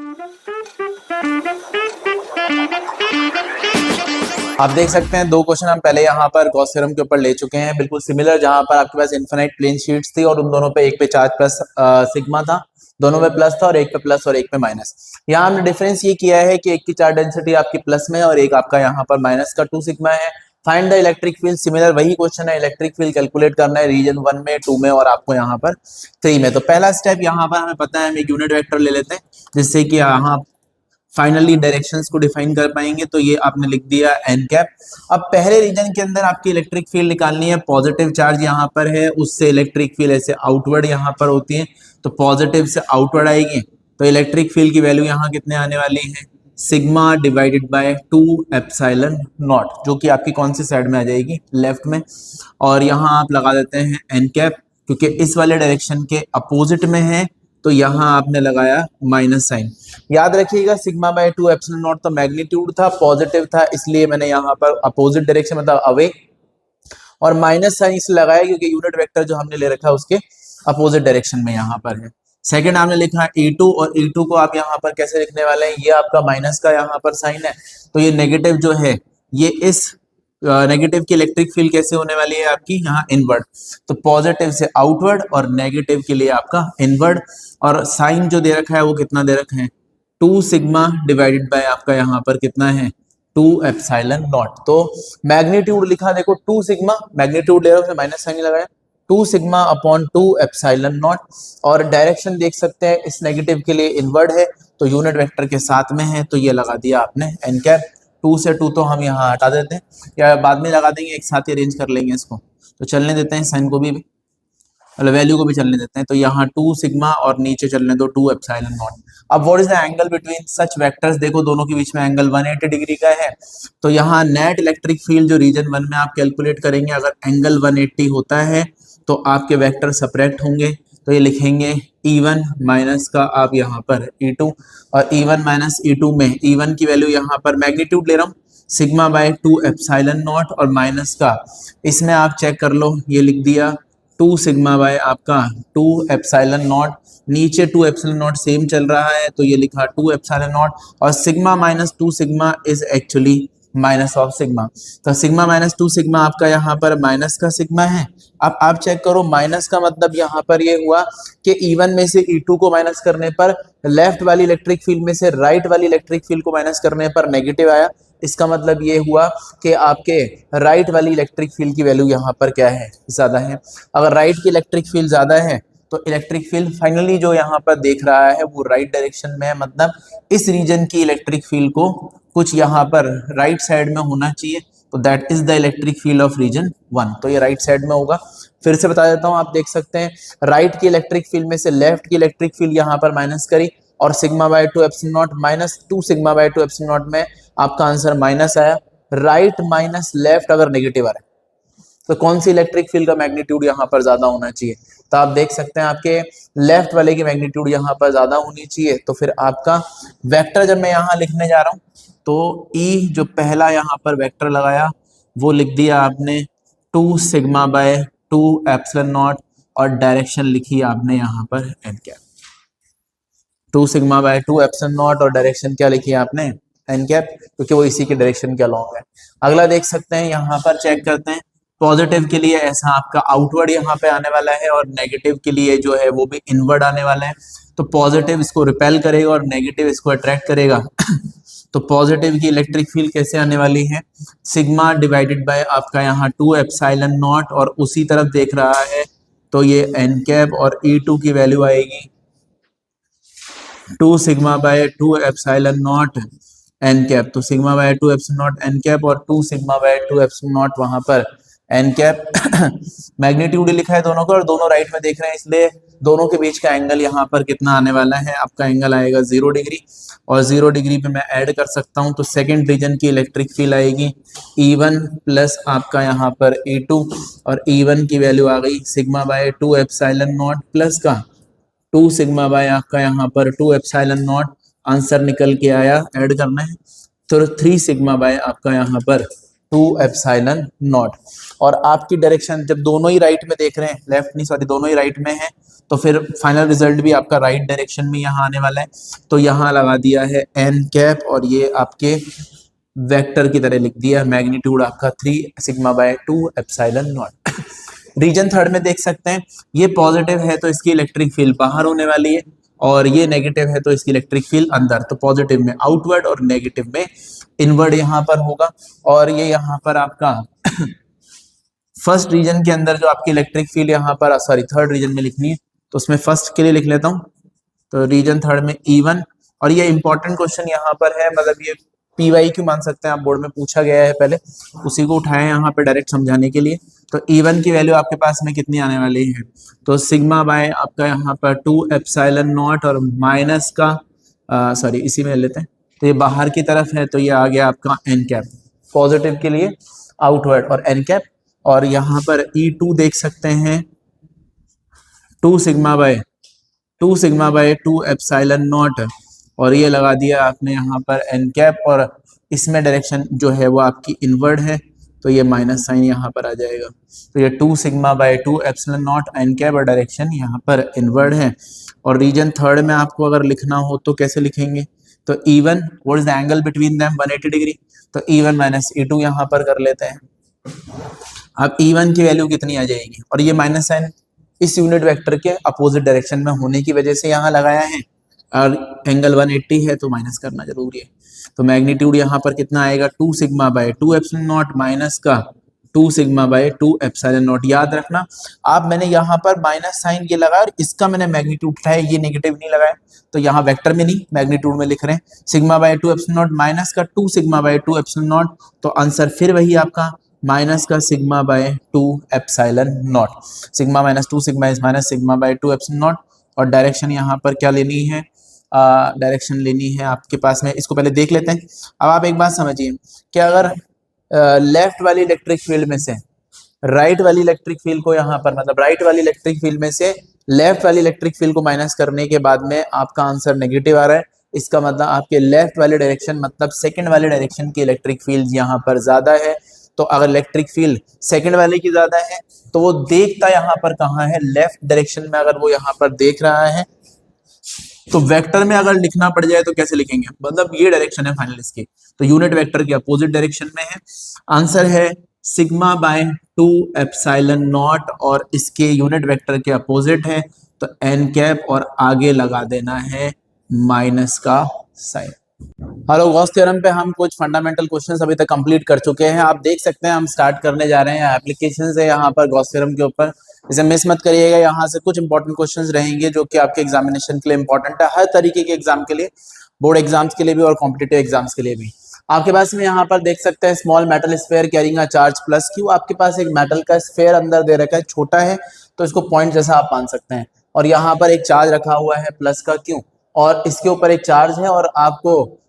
आप देख सकते हैं दो क्वेश्चन हम पहले यहाँ पर गॉस थ्योरम के ऊपर ले चुके हैं, बिल्कुल सिमिलर, जहां पर आपके पास इनफिनाइट प्लेन शीट्स थी और उन दोनों पे एक पे चार्ज प्लस सिग्मा था, दोनों में प्लस था, और एक पे प्लस और एक पे माइनस। यहाँ हमने डिफरेंस ये किया है कि एक की चार्ज डेंसिटी आपकी प्लस में और एक आपका यहाँ पर माइनस का 2 सिग्मा है। Find the electric field, similar वही क्वेश्चन है, इलेक्ट्रिक फील्ड कैलकुलेट करना है रीजन 1 में, 2 में और आपको यहाँ पर 3 में। तो पहला स्टेप यहाँ पर हमें पता है, हम एक यूनिट वेक्टर ले लेते हैं जिससे कि यहाँ फाइनली डायरेक्शंस को डिफाइन कर पाएंगे। तो ये आपने लिख दिया एन कैप। अब पहले रीजन के अंदर आपकी इलेक्ट्रिक फील्ड निकालनी है, पॉजिटिव चार्ज यहाँ पर है, उससे इलेक्ट्रिक फील्ड ऐसे आउटवर्ड यहाँ पर होती है, तो पॉजिटिव से आउटवर्ड आएगी, तो इलेक्ट्रिक फील्ड की वैल्यू यहाँ कितने आने वाली है, sigma divided by 2 epsilon not, जो कि आपकी कौन सी साइड में आ जाएगी, लेफ्ट में। और यहाँ आप लगा देते हैं एन कैप, क्योंकि इस वाले डायरेक्शन के अपोजिट में है, तो यहाँ आपने लगाया माइनस साइन। याद रखिएगा सिग्मा बाय 2 एप्सिलॉन नॉट तो मैग्नीट्यूड था, पॉजिटिव था, इसलिए मैंने यहाँ पर अपोजिट डायरेक्शन मतलब अवे, और माइनस साइन इसलिए लगाया क्योंकि यूनिट वेक्टर जो हमने ले रखा है उसके अपोजिट डायरेक्शन में यहाँ पर है। सेकंड आपने लिखा E2, और E2 को आप यहाँ पर कैसे लिखने वाले हैं, ये आपका माइनस का यहाँ पर साइन है, तो ये नेगेटिव जो है, ये इस नेगेटिव की इलेक्ट्रिक फील्ड कैसे होने वाली है आपकी यहाँ इनवर्ड, तो पॉजिटिव से आउटवर्ड और नेगेटिव के लिए आपका इनवर्ड। और साइन जो दे रखा है वो कितना दे रखा है, 2 सिग्मा डिवाइडेड बाय आपका यहाँ पर कितना है, 2 एप्सिलॉन नॉट। तो मैग्नीट्यूड लिखा देखो 2 सिग्मा, मैग्नीट्यूड ले रहा हूँ माइनस साइन लगाया, 2 सिग्मा अपॉन 2 एप्सिलॉन नॉट। और डायरेक्शन देख सकते हैं इस नेगेटिव के लिए इनवर्ड है, तो यूनिट वेक्टर के साथ में है, तो ये लगा दिया आपने एन कैप। 2 से 2 तो हम यहाँ हटा देते हैं, या बाद में लगा देंगे, एक साथ ही अरेंज कर लेंगे इसको, तो चलने देते हैं साइन को भी, मतलब वैल्यू को भी चलने देते हैं। तो यहाँ 2 सिग्मा और नीचे चलने दो 2 एप्सिलॉन नॉट। अब what is the angle between such vectors, देखो दोनों के बीच में एंगल 180 डिग्री का है, तो यहाँ नेट इलेक्ट्रिक फील्ड जो रीजन 1 में आप कैलकुलेट करेंगे, अगर एंगल 180 होता है तो आपके वेक्टर सब्ट्रैक्ट होंगे, तो ये लिखेंगे E1 माइनस का आप यहाँ पर E2, और E1 माइनस E2 में E1 की वैल्यू यहाँ पर मैग्नीट्यूड ले रहा हूँ सिग्मा बाय 2 एप्सिलॉन नॉट, और माइनस का इसमें आप चेक कर लो, ये लिख दिया 2 सिग्मा बाय आपका 2 एप्सिलॉन नॉट, नीचे 2 एप्सिलॉन नॉट सेम चल रहा है, तो ये लिखा 2 एप्सिलॉन नॉट, और sigma minus 2 sigma is actually minus of sigma, तो सिग्मा माइनस 2 सिग्मा आपका यहाँ पर माइनस का सिग्मा है। अब आप चेक करो, माइनस का मतलब यहाँ पर ये हुआ कि E1 में से E2 को माइनस करने पर लेफ्ट वाली इलेक्ट्रिक फील्ड में से राइट वाली इलेक्ट्रिक फील्ड को माइनस करने पर नेगेटिव आया। इसका मतलब ये हुआ कि आपके राइट वाली इलेक्ट्रिक फील्ड की वैल्यू यहाँ पर क्या है, ज्यादा है। अगर राइट की इलेक्ट्रिक फील्ड ज्यादा है तो इलेक्ट्रिक फील्ड फाइनली जो यहाँ पर देख रहा है वो राइट डायरेक्शन में है, मतलब इस रीजन की इलेक्ट्रिक फील्ड को कुछ यहाँ पर राइट साइड में होना चाहिए, तो that is the electric field of region 1, तो ये राइट साइड में होगा। फिर से बता देता हूँ, आप देख सकते हैं राइट की इलेक्ट्रिक फील्ड में से लेफ्ट की इलेक्ट्रिक फील्ड यहाँ पर माइनस करी, और sigma by 2 epsilon not minus 2 sigma by 2 epsilon not में आपका आंसर माइनस आया। राइट माइनस लेफ्ट अगर नेगेटिव आ रहा है तो कौन सी इलेक्ट्रिक फील्ड का मैग्नीट्यूड यहाँ पर ज्यादा होना चाहिए, तो आप देख सकते हैं आपके लेफ्ट वाले की मैग्नीट्यूड यहाँ पर ज्यादा होनी चाहिए। तो फिर आपका वेक्टर जब मैं यहाँ लिखने जा रहा हूँ, तो E जो पहला यहाँ पर वेक्टर लगाया वो लिख दिया आपने 2 सिग्मा बाय 2 एप्सिलॉन नॉट, और डायरेक्शन लिखी आपने यहाँ पर n cap, 2 sigma by 2 epsilon naught, और डायरेक्शन क्या लिखी आपने एन कैप, क्योंकि वो इसी के डायरेक्शन के अलॉन्ग है। अगला देख सकते हैं, यहाँ पर चेक करते हैं, पॉजिटिव के लिए ऐसा आपका आउटवर्ड यहाँ पे आने वाला है, और नेगेटिव के लिए जो है वो भी इनवर्ड आने वाला है। तो पॉजिटिव इसको रिपेल करेगा और नेगेटिव इसको अट्रैक्ट करेगा तो पॉजिटिव की इलेक्ट्रिक फील्ड कैसे आने वाली है, सिग्मा डिवाइडेड बाय आपका यहाँ 2 एप्सिलॉन नॉट, और उसी तरफ देख रहा है तो ये एन कैप, और E2 की वैल्यू आएगी 2 sigma by 2 epsilon naught n cap, तो sigma by 2 epsilon naught n cap, और 2 सिग्मा बाय 2 एप्सिलॉन नॉट वहां पर एन कैप। मैग्नीट्यूड लिखा है दोनों का, और दोनों राइट में देख रहे हैं, इसलिए दोनों के बीच का एंगल यहाँ पर कितना आने वाला है, आपका एंगल आएगा 0 डिग्री, और 0 डिग्री पे मैं ऐड कर सकता हूँ, तो सेकंड रीजन की इलेक्ट्रिक फील्ड आएगी E1 प्लस आपका यहाँ पर E2, और E1 की वैल्यू आ गई sigma by 2 epsilon not plus का 2 सिग्मा बाय आपका यहाँ पर 2 एप्सिलॉन नॉट, आंसर निकल के आया, ऐड करना है, तो 3 सिग्मा बाय आपका यहाँ पर 2 एप्सिलॉन नॉट। और आपकी डायरेक्शन जब दोनों ही राइट में देख रहे हैं, लेफ्ट नहीं सॉरी दोनों ही राइट में है, तो फिर फाइनल रिजल्ट भी आपका राइट डायरेक्शन में यहाँ आने वाला है। तो यहाँ लगा दिया है एन कैप और ये आपके वेक्टर की तरह लिख दिया, मैग्नीट्यूड आपका 3 sigma by 2 epsilon naught. Region third में देख सकते हैं, ये पॉजिटिव है तो इसकी इलेक्ट्रिक फील्ड बाहर होने वाली है, और ये नेगेटिव है तो इसकी इलेक्ट्रिक फील्ड अंदर। तो पॉजिटिव में आउटवर्ड और नेगेटिव में इनवर्ड यहाँ पर होगा। और ये यहाँ पर आपका फर्स्ट रीजन के अंदर जो आपकी इलेक्ट्रिक फील्ड यहाँ पर सॉरी थर्ड रीजन में लिखनी है, तो उसमें फर्स्ट के लिए लिख लेता हूँ। तो रीजन थर्ड में E1, और ये इंपॉर्टेंट क्वेश्चन यहाँ पर है, मतलब ये PY क्यों मान सकते हैं आप, बोर्ड में पूछा गया है पहले, उसी को उठाए यहाँ पे डायरेक्ट समझाने के लिए। तो E1 की वैल्यू आपके पास में कितनी आने वाली है, तो सिग्मा बाय आपका यहाँ पर 2 एप्सिलॉन नॉट और माइनस का सॉरी इसी में लेते हैं, तो ये बाहर की तरफ है, तो ये आ गया आपका एन कैप, पॉजिटिव के लिए आउटवर्ड और एन कैप। और यहाँ पर E2 देख सकते हैं 2 सिग्मा बाय 2 एप्सिलॉन नॉट, और ये लगा दिया आपने यहाँ पर एन कैप, और इसमें डायरेक्शन जो है वो आपकी इनवर्ड है, तो ये माइनस साइन यहाँ पर आ जाएगा। तो ये 2 sigma by 2 epsilon naught n cap और डायरेक्शन यहाँ पर इनवर्ड है। और रीजन थर्ड में आपको अगर लिखना हो तो कैसे लिखेंगे, तो E1 what is the angle between them 180 degree, तो E1 माइनस E2 यहाँ पर कर लेते हैं। अब E1 की वैल्यू कितनी आ जाएगी, और ये माइनस साइन इस यूनिट वेक्टर के अपोजिट डायरेक्शन में होने की वजह से यहाँ लगाया है, और एंगल 180 है तो माइनस करना जरूरी है। तो मैग्नीट्यूड यहाँ पर कितना आएगा, 2 sigma by 2 epsilon not minus का 2 सिग्मा बाय 2 एप्सिलॉन नॉट। याद रखना आप, मैंने यहाँ पर माइनस साइन ये लगाया और इसका मैंने मैग्नीट्यूड उठाया, ये नेगेटिव नहीं लगाया, तो यहाँ वेक्टर में नहीं मैग्नीट्यूड में लिख रहे हैं। Sigma by 2 epsilon not minus का 2 सिग्मा बाय 2 एप्सिलॉन नॉट, तो आंसर फिर वही आपका माइनस का sigma by 2 epsilon not. Sigma minus 2 sigma is minus sigma by 2 epsilon naught. और डायरेक्शन यहाँ पर क्या लेनी है, डायरेक्शन लेनी है आपके पास में, इसको पहले देख लेते हैं। अब आप एक बात समझिए कि अगर लेफ्ट वाली इलेक्ट्रिक फील्ड में से राइट वाली इलेक्ट्रिक फील्ड को यहाँ पर, मतलब राइट वाली इलेक्ट्रिक फील्ड में से लेफ्ट वाली इलेक्ट्रिक फील्ड को माइनस करने के बाद में आपका आंसर नेगेटिव आ रहा है, इसका मतलब आपके लेफ्ट वाले डायरेक्शन मतलब सेकंड वाले डायरेक्शन की इलेक्ट्रिक फील्ड यहाँ पर ज्यादा है। तो अगर इलेक्ट्रिक फील्ड सेकंड वाले की ज्यादा है तो वो देखता यहाँ पर कहाँ है, लेफ्ट डायरेक्शन में। अगर वो यहाँ पर देख रहा है तो वेक्टर में अगर लिखना पड़ जाए तो कैसे लिखेंगे, मतलब ये डायरेक्शन है फाइनल इसकी, तो यूनिट वेक्टर के अपोजिट डायरेक्शन में है। आंसर है सिग्मा बाय 2 एप्सिलॉन नॉट, और इसके यूनिट वेक्टर के अपोजिट है, तो एन कैप और आगे लगा देना है माइनस का साइन। हेलो, गॉस थ्योरम पे हम कुछ फंडामेंटल क्वेश्चंस अभी तक कंप्लीट कर चुके हैं। आप देख सकते हैं हम स्टार्ट करने जा रहे हैं एप्लीकेशन से यहाँ पर गॉस थ्योरम के ऊपर। इसे मिस मत करिएगा, यहाँ से कुछ इंपॉर्टेंट क्वेश्चंस रहेंगे जो कि आपके एग्जामिनेशन के लिए इंपॉर्टेंट है, हर तरीके के एग्जाम के लिए, बोर्ड एग्जाम्स के लिए भी और कॉम्पिटिटिव एग्जाम्स के लिए भी। आपके पास में यहाँ पर देख सकते हैं small metal sphere carrying a charge plus Q. आपके पास एक मेटल का स्फेयर अंदर दे रखा है, छोटा है तो इसको पॉइंट जैसा आप मान सकते हैं, और यहाँ पर एक चार्ज रखा हुआ है प्लस का क्यू, और इसके ऊपर एक चार्ज है, और आपको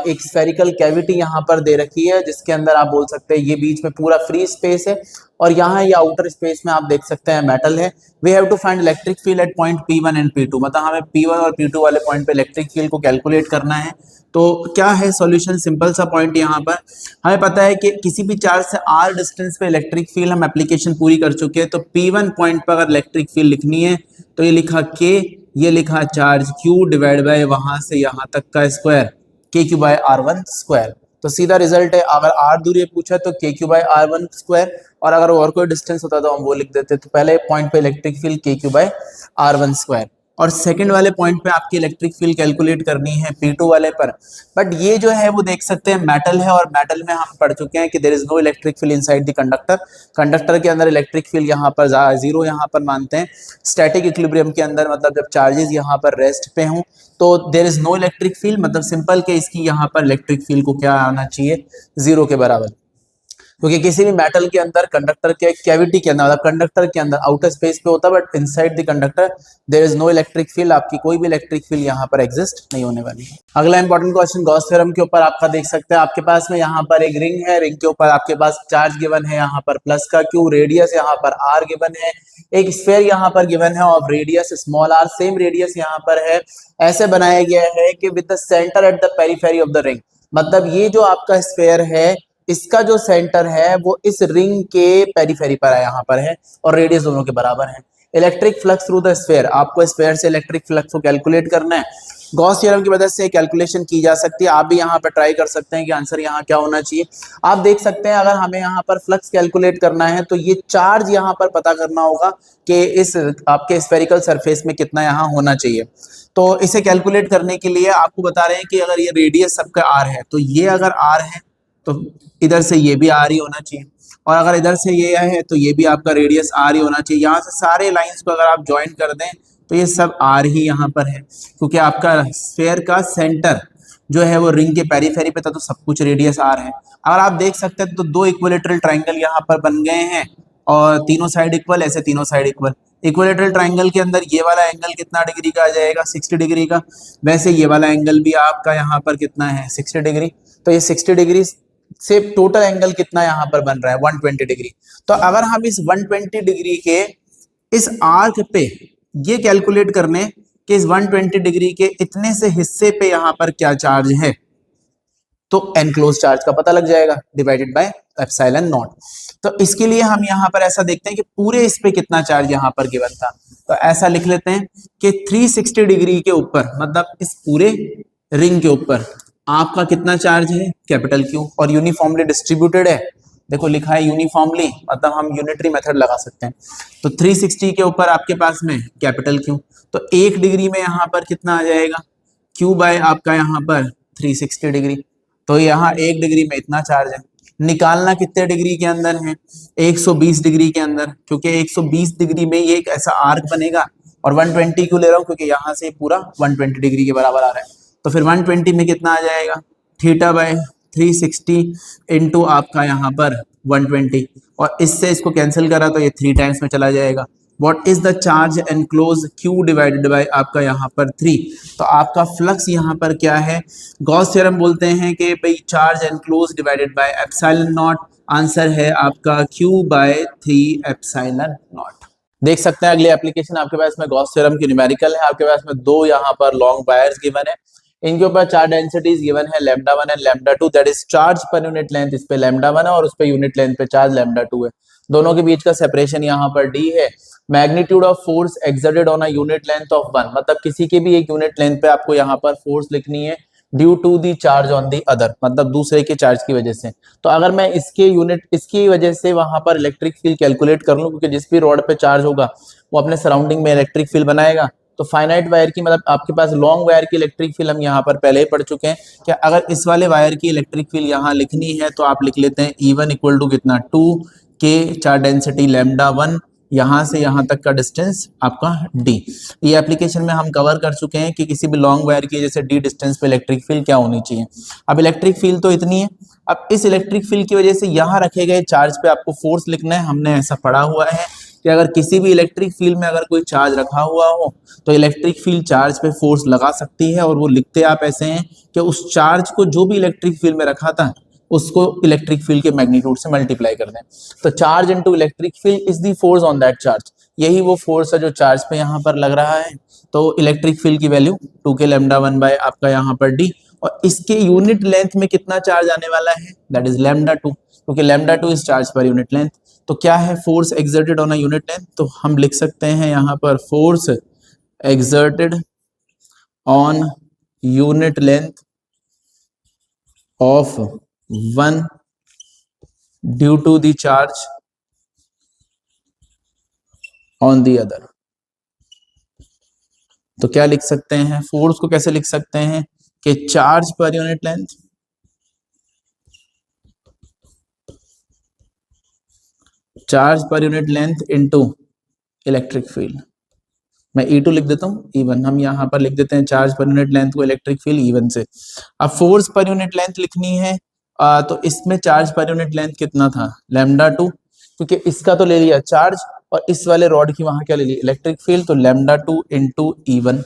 एक स्फेरिकल कैविटी यहाँ पर दे रखी है जिसके अंदर आप बोल सकते हैं ये बीच में पूरा फ्री स्पेस है, और यहाँ ये आउटर स्पेस में आप देख सकते हैं मेटल है। We have to find electric field at point P1 and P2, मतलब हमें P1 और P2 वाले पॉइंट पे इलेक्ट्रिक फील्ड को कैलकुलेट करना है। तो क्या है सॉल्यूशन, सिंपल सा पॉइंट यहाँ पर हमें पता है कि किसी भी चार्ज से r डिस्टेंस पे इलेक्ट्रिक फील्ड हम एप्लीकेशन पूरी कर चुके हैं। तो P1 पॉइंट पर अगर इलेक्ट्रिक फील्ड लिखनी है तो ये लिखा K, ये लिखा चार्ज Q डिवाइड बाय वहां से यहाँ तक का square KQ by R1 square. तो सीधा रिजल्ट है, अगर R दूरी पूछा तो KQ बाय R1 स्क्वायर, और अगर और कोई डिस्टेंस होता तो हम वो लिख देते। तो पहले पॉइंट पे electric field KQ by R1 square, और सेकंड वाले पॉइंट पे आपकी इलेक्ट्रिक फील्ड कैलकुलेट करनी है P2 वाले पर। बट ये जो है वो देख सकते हैं मेटल है, और मेटल में हम पढ़ चुके हैं कि there is no electric field inside the conductor. Conductor के अंदर इलेक्ट्रिक फील्ड यहाँ पर जीरो यहाँ पर मानते हैं। स्टैटिक इक्विलिब्रियम के अंदर मतलब जब चार्जेस यहाँ पर रेस्ट पे हों तो there is no electric field, मतलब सिंपल के इसकी यहाँ पर इलेक्ट्रिक फील्ड को क्या आना चाहिए, जीरो के बराबर। क्योंकि किसी भी मेटल के अंदर कंडक्टर के कैविटी के अंदर मतलब कंडक्टर के अंदर आउटर स्पेस पे होता है, but inside the conductor there is no electric field, आपकी कोई भी इलेक्ट्रिक फील्ड यहाँ पर एग्जिस्ट नहीं होने वाली है। अगला इंपॉर्टेंट क्वेश्चन गॉस थ्योरम के ऊपर आपका देख सकते हैं, आपके पास में यहाँ पर एक रिंग है, रिंग के ऊपर आपके पास चार्ज गिवन है यहाँ पर प्लस का क्यू, रेडियस यहाँ पर r गिवन है, एक स्फीयर यहाँ पर गिवन है of radius small r, same radius यहाँ पर है। ऐसे बनाया गया है कि with the centre at the periphery of the ring, मतलब ये जो आपका स्फीयर है इसका जो सेंटर है वो इस रिंग के पेरीफेरी पर है, यहाँ पर है, और रेडियस दोनों के बराबर है। Electric flux through the sphere, आपको स्फीयर से इलेक्ट्रिक फ्लक्स को कैलकुलेट करना है। गॉस थ्योरम की मदद से कैलकुलेशन की जा सकती है। आप भी यहाँ पर ट्राई कर सकते हैं कि आंसर यहाँ क्या होना चाहिए। आप देख सकते हैं अगर हमें यहाँ पर फ्लक्स कैलकुलेट करना है तो ये चार्ज यहाँ पर पता करना होगा कि इस आपके स्फेरिकल सरफेस में कितना यहाँ होना चाहिए। तो इसे कैलकुलेट करने के लिए आपको बता रहे हैं कि अगर ये रेडियस सबका आर है तो ये अगर आर है तो इधर से ये भी आर ही होना चाहिए, और अगर इधर से ये है तो ये भी आपका रेडियस आर ही होना चाहिए। यहाँ से सारे लाइंस को अगर आप ज्वाइन कर दें तो ये सब आर ही यहाँ पर है, क्योंकि आपका स्फीयर का सेंटर जो है वो रिंग के पेरीफेरी पे था, तो सब कुछ रेडियस आर है। अगर आप देख सकते हैं तो दो इक्विलेटरल ट्राइंगल यहाँ पर बन गए हैं और तीनों साइड इक्वल, ऐसे तीनों साइड इक्वल। इक्विलेटरल ट्राइंगल के अंदर ये वाला एंगल कितना डिग्री का आ जाएगा, 60 डिग्री का। वैसे ये वाला एंगल भी आपका यहाँ पर कितना है, 60 डिग्री। तो ये 60 डिग्री से टोटल एंगल कितना यहाँ पर बन रहा है, 120 डिग्री। तो अगर हम इस 120 डिग्री के इस आर्क पे ये कैलकुलेट करने कि इस 120 डिग्री के इतने से हिस्से पे यहाँ पर क्या चार्ज है, तो एनक्लोज चार्ज का पता लग जाएगा, डिवाइडेड बाय एप्सिलॉन नॉट। तो इसके लिए हम यहाँ पर ऐसा देखते हैं कि पूरे इस पे कितना चार्ज यहाँ पर गिवन था। तो ऐसा लिख लेते हैं कि 360 डिग्री के ऊपर, मतलब इस पूरे रिंग के ऊपर आपका कितना चार्ज है, कैपिटल क्यू, और यूनिफॉर्मली डिस्ट्रीब्यूटेड है। देखो लिखा है यूनिफॉर्मली, मतलब हम यूनिटरी मेथड लगा सकते हैं। तो 360 के ऊपर आपके पास में कैपिटल क्यू, तो 1 डिग्री में यहाँ पर कितना आ जाएगा, क्यू बाय आपका यहाँ पर 360 डिग्री। तो यहाँ 1 डिग्री में इतना चार्ज है। निकालना कितने डिग्री के अंदर है, 120 डिग्री के अंदर, क्योंकि 120 डिग्री में ये एक ऐसा आर्क बनेगा। और 120 क्यों ले रहा हूँ, क्योंकि यहाँ से पूरा 120 डिग्री के बराबर आ रहा है। तो फिर 120 में कितना आ जाएगा, थीटा बाय 360 इंटू आपका यहाँ पर 120, और इससे इसको कैंसिल करा तो ये 3 टाइम्स में चला जाएगा। What is the charge enclose Q divided by आपका यहाँ पर 3। तो आपका फ्लक्स यहाँ पर क्या है, गॉस थ्योरम बोलते हैं कि भाई charge enclose divided by epsilon not. Answer है आपका क्यू बाय 3 एप्सिलॉन नॉट। देख सकते हैं अगली एप्लीकेशन आपके पास में गॉस थ्योरम की न्यूमेरिकल है। आपके पास में दो यहाँ पर लॉन्ग वायर्स गिवन है, इनके ऊपर चार डेंसिटीज गिवन है, λ1 and λ2, that is charge per unit length. इस पे λ1 है और उस पे यूनिट लेंथ पे चार्ज λ2 है। दोनों के बीच का सेपरेशन यहाँ पर d है। Magnitude of force exerted on a unit length of one, मतलब किसी के भी एक यूनिट लेंथ पे आपको यहाँ पर फोर्स लिखनी है, due to the charge on the other, मतलब दूसरे के चार्ज की वजह से। तो अगर मैं इसकी वजह से वहां पर इलेक्ट्रिक फील्ड कैलकुलेट कर लूं, क्योंकि जिस भी रॉड पे चार्ज होगा वो अपने सराउंडिंग में इलेक्ट्रिक फील्ड बनाएगा। तो फाइनाइट वायर की, मतलब आपके पास लॉन्ग वायर की इलेक्ट्रिक फील्ड हम यहाँ पर पहले ही पढ़ चुके हैं कि अगर इस वाले वायर की इलेक्ट्रिक फील्ड यहाँ लिखनी है तो आप लिख लेते हैं E1 इक्वल टू कितना 2 के चार डेंसिटी λ1, यहाँ से यहाँ तक का डिस्टेंस आपका d। ये एप्लीकेशन में हम कवर कर चुके हैं कि किसी भी लॉन्ग वायर की जैसे d डिस्टेंस पे इलेक्ट्रिक फील्ड क्या होनी चाहिए। अब इलेक्ट्रिक फील्ड तो इतनी है, अब इस इलेक्ट्रिक फील्ड की वजह से यहाँ रखे गए चार्ज पे आपको फोर्स लिखना है। हमने ऐसा पढ़ा हुआ है कि अगर किसी भी इलेक्ट्रिक फील्ड में अगर कोई चार्ज रखा हुआ हो तो इलेक्ट्रिक फील्ड चार्ज पे फोर्स लगा सकती है, और वो लिखते आप ऐसे हैं कि उस चार्ज को जो भी इलेक्ट्रिक फील्ड में रखा था उसको इलेक्ट्रिक फील्ड के मैग्नीट्यूड से मल्टीप्लाई कर दें। तो charge into electric field is the force on that charge, यही वो फोर्स है जो चार्ज पे यहाँ पर लग रहा है। तो इलेक्ट्रिक फील्ड की वैल्यू 2 के λ1 बाय आपका यहाँ पर d, और इसके यूनिट लेंथ में कितना चार्ज आने वाला है, दैट इज λ2, क्योंकि λ2 is charge per unit length. तो क्या है, force exerted on a unit length, तो हम लिख सकते हैं यहाँ पर force exerted on unit length of one due to the charge on the other. तो क्या लिख सकते हैं, फोर्स को कैसे लिख सकते हैं कि charge per unit length into electric field. मैं E2 लिख देता हूँ, E1 हम यहाँ पर लिख देते हैं चार्ज पर यूनिट लेंथ को इलेक्ट्रिक फील्ड E1 से। अब फोर्स पर यूनिट लेंथ लिखनी है, तो इसमें चार्ज पर यूनिट लेंथ कितना था, λ2, क्योंकि इसका तो ले लिया चार्ज और इस वाले रॉड की वहां क्या ले ली, इलेक्ट्रिक फील्ड, तो λ2 इंटू E1।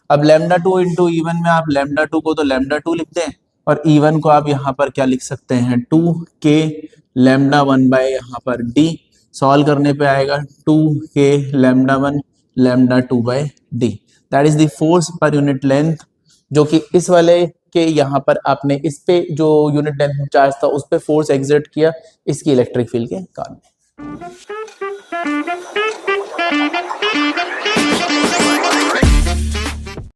अब λ2 इंटू E1 में आप λ2 को तो λ2 लिख दें और E1 को आप यहाँ पर क्या लिख सकते हैं, 2 के λ1 बाय यहाँ पर d। सॉल्व करने पे आएगा 2 के λ1 λ2 by d, that is the force per unit length जो कि इस वाले के यहाँ पर आपने इस पे जो यूनिट लेंथ चार्ज था उस पे फोर्स एग्जर्ट किया इसकी इलेक्ट्रिक फील्ड के कारण।